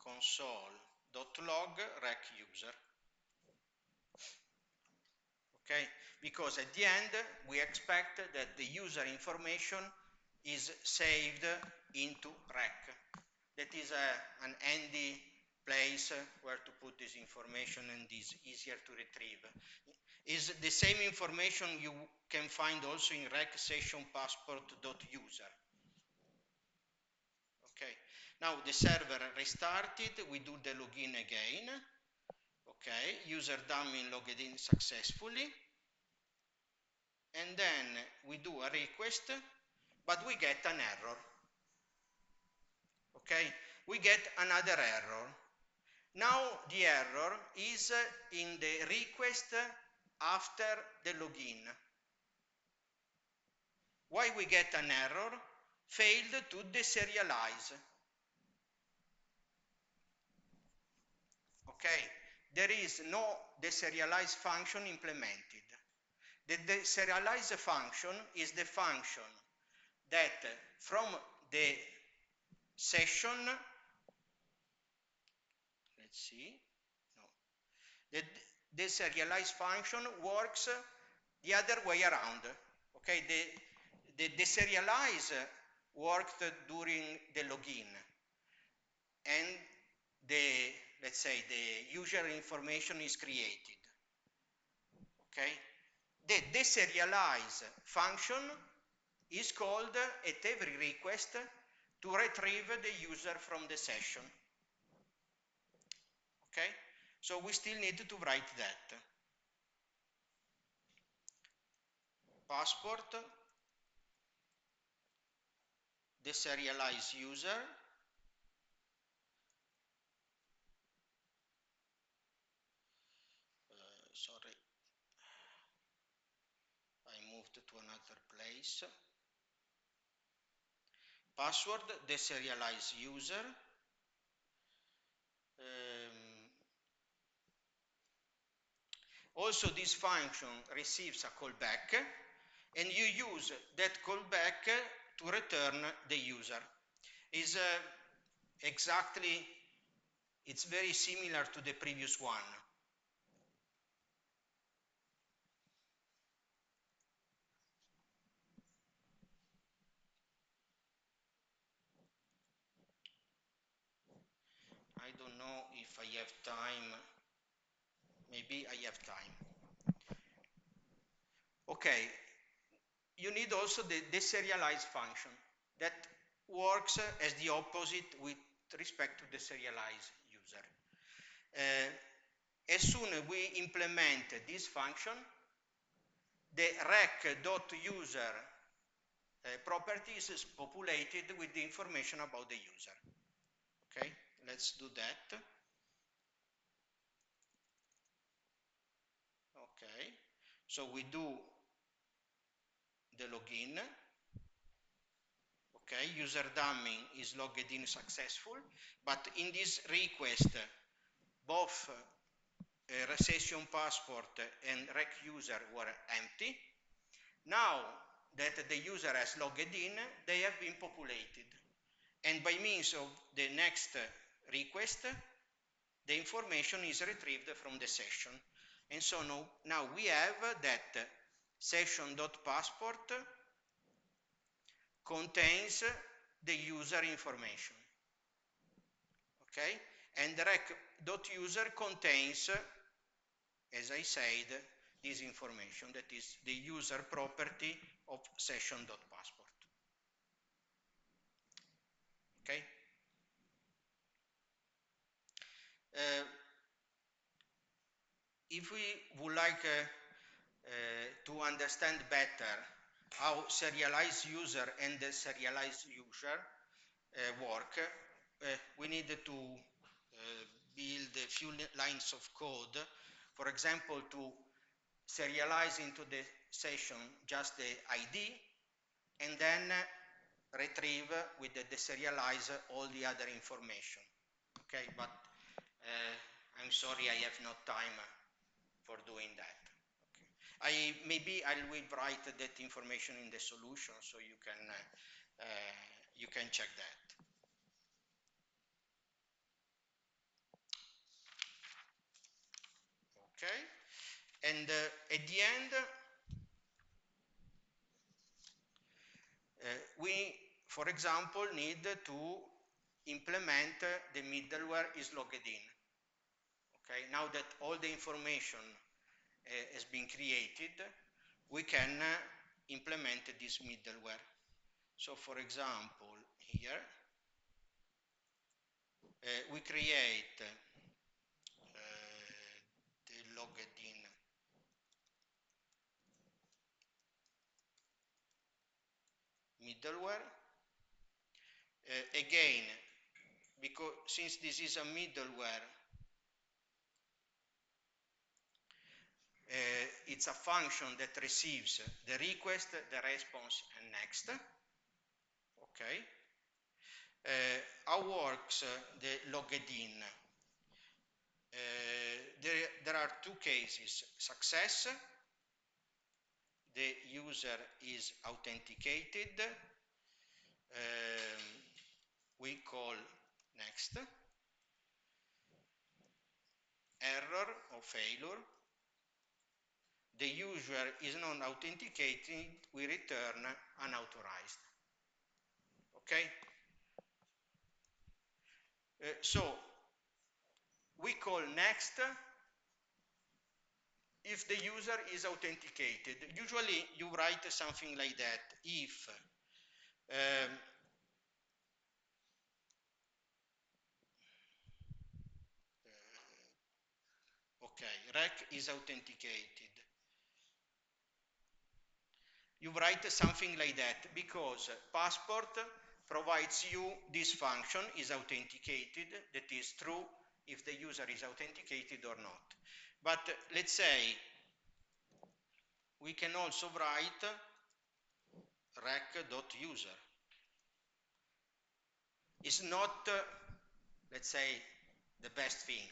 console.log rec user. Okay, because at the end we expect that the user information is saved into rec. That is an handy place where to put this information and is easier to retrieve. is the same information you can find also in rec session passport.user. Okay, now the server restarted, we do the login again. Okay, user dummy logged in successfully, and then we do a request, but we get an error. Okay, we get another error. Now the error is in the request after the login. Why we get an error? Failed to deserialize. Okay, there is no deserialize function implemented. The deserialize function is the function that from the session, let's see, no, the deserialize function works the other way around. Okay, the deserialize worked during the login, and the, let's say, the user information is created. Okay, the deserialize function is called at every request to retrieve the user from the session. Okay, so we still need to write that. Passport deserialize user, sorry, I moved to another place. Password deserialize user. Also, this function receives a callback, and you use that callback to return the user. Is exactly, it's very similar to the previous one. I don't know if I have time. Maybe I have time. Okay, you need also the deserialize function that works as the opposite with respect to the serialize user. As soon as we implement this function, the rec.user properties is populated with the information about the user. Okay, let's do that. Okay, so we do the login. Okay, user dummy is logged in successful, but in this request, both session passport and rec user were empty. Now that the user has logged in, they have been populated. And by means of the next request, the information is retrieved from the session. And so now we have that session.passport contains the user information. Okay? And the rec.user contains, as I said, this information, that is the user property of session.passport. Okay? If we would like to understand better how serialized user and the serialized user work, we need to build a few lines of code. For example, to serialize into the session just the ID, and then retrieve with the deserialize all the other information. Okay, but I'm sorry, I have no time for doing that. Okay. Maybe I will write that information in the solution so you can check that. Okay, and at the end, we, for example, need to implement the middleware is logged in. Okay, now that all the information has been created, we can implement this middleware. So for example, here we create the logged in middleware. Again, because since this is a middleware, it's a function that receives the request, the response, and next. Okay. How works the logged in? There are two cases: success, the user is authenticated, we call next. Error or failure, the user is not authenticated, we return unauthorized. Okay? So we call next if the user is authenticated. Usually you write something like that: if okay, rec is authenticated. You write something like that because passport provides you this function is authenticated, that is true if the user is authenticated or not. But let's say we can also write rec.user. It's not, let's say, the best thing,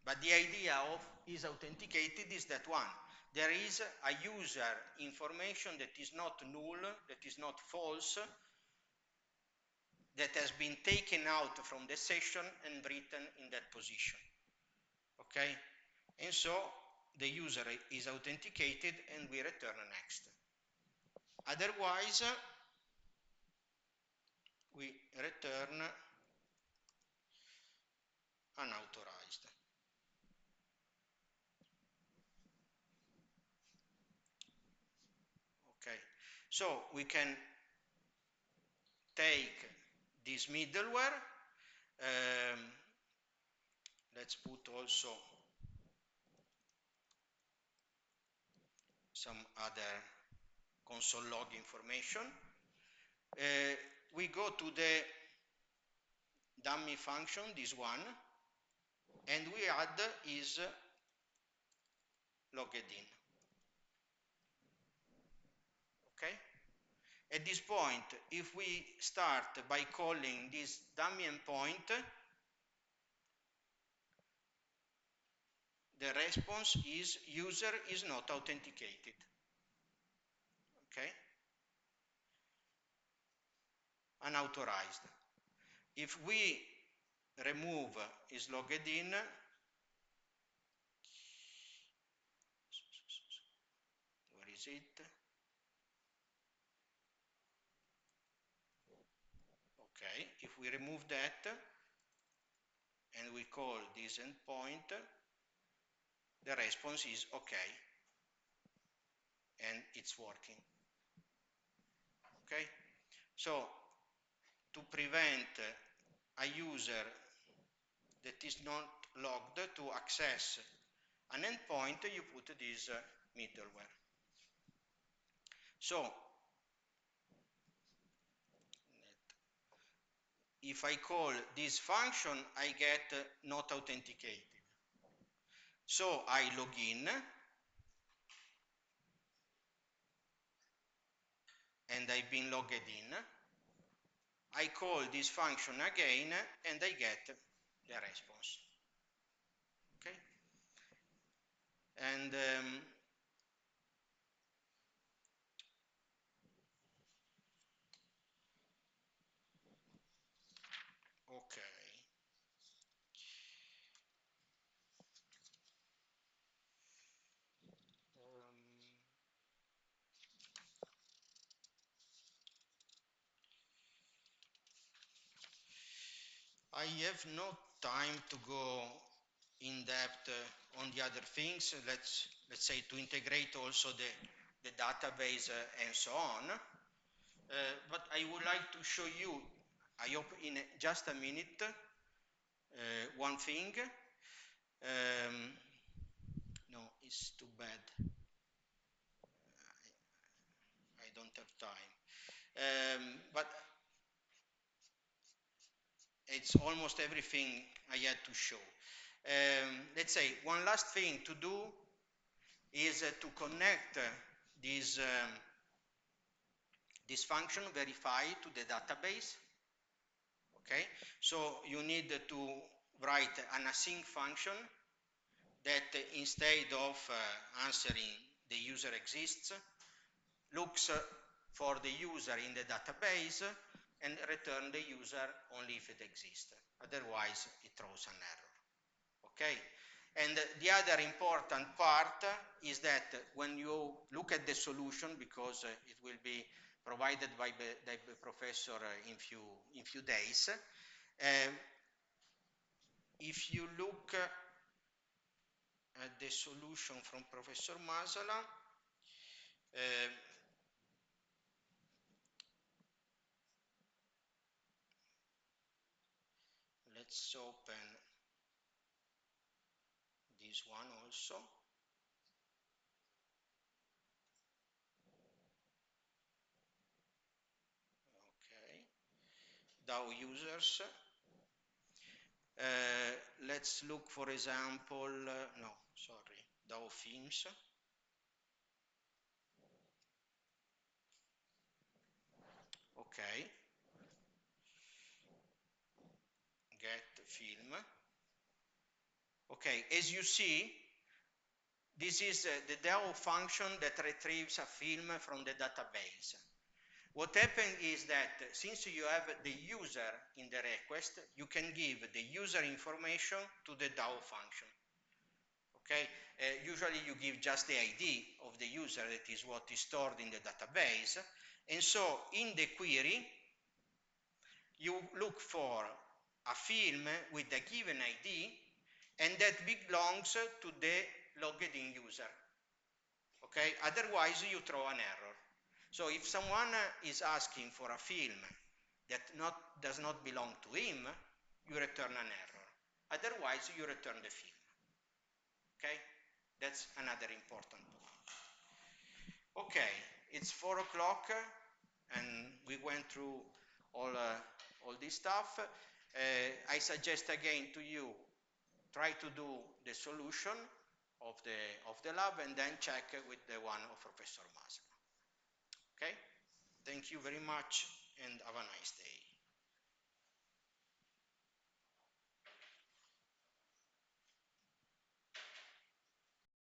but the idea of is authenticated is that one. There is a user information that is not null, that is not false, that has been taken out from the session and written in that position. Okay? And so the user is authenticated and we return next. Otherwise, we return unauthorized. Okay? So we can take this middleware. Let's put also some other console log information. We go to the dummy function, this one, and we add is logged in. Okay? At this point, if we start by calling this dummy endpoint, the response is user is not authenticated. Okay? Unauthorized. If we remove is logged in, where is it? Okay, if we remove that and we call this endpoint, the response is okay, and it's working. Okay, so to prevent a user that is not logged to access an endpoint, you put this middleware. So if I call this function, I get not authenticated. So I log in, and I've been logged in. I call this function again, and I get the response. Okay? And okay. I have no time to go in depth on the other things. Let's say to integrate also the database and so on. But I would like to show you, I hope in just a minute, one thing. No, it's too bad. I don't have time. But it's almost everything I had to show. Let's say one last thing to do is to connect this function verify to the database. Okay, so you need to write an async function that instead of answering the user exists, looks for the user in the database and return the user only if it exists. Otherwise, it throws an error. Okay? And the other important part is that when you look at the solution, because it will be provided by the professor in few days, if you look at the solution from Professor Masala, let's open this one also. Okay, DAO users. Let's look, for example, no, sorry, DAO themes. Okay, get film. Okay, as you see, this is the DAO function that retrieves a film from the database. What happened is that since you have the user in the request, you can give the user information to the DAO function. Okay, usually you give just the ID of the user, that is what is stored in the database. And so in the query, you look for a film with a given ID and that belongs to the logged in user. Okay, otherwise you throw an error. So if someone is asking for a film that does not belong to him, you return an error. Otherwise you return the film. Okay, that's another important point. Okay, it's 4 o'clock and we went through all this stuff. I suggest again to you, try to do the solution of the lab and then check with the one of Professor Maslow. Okay, thank you very much and have a nice day.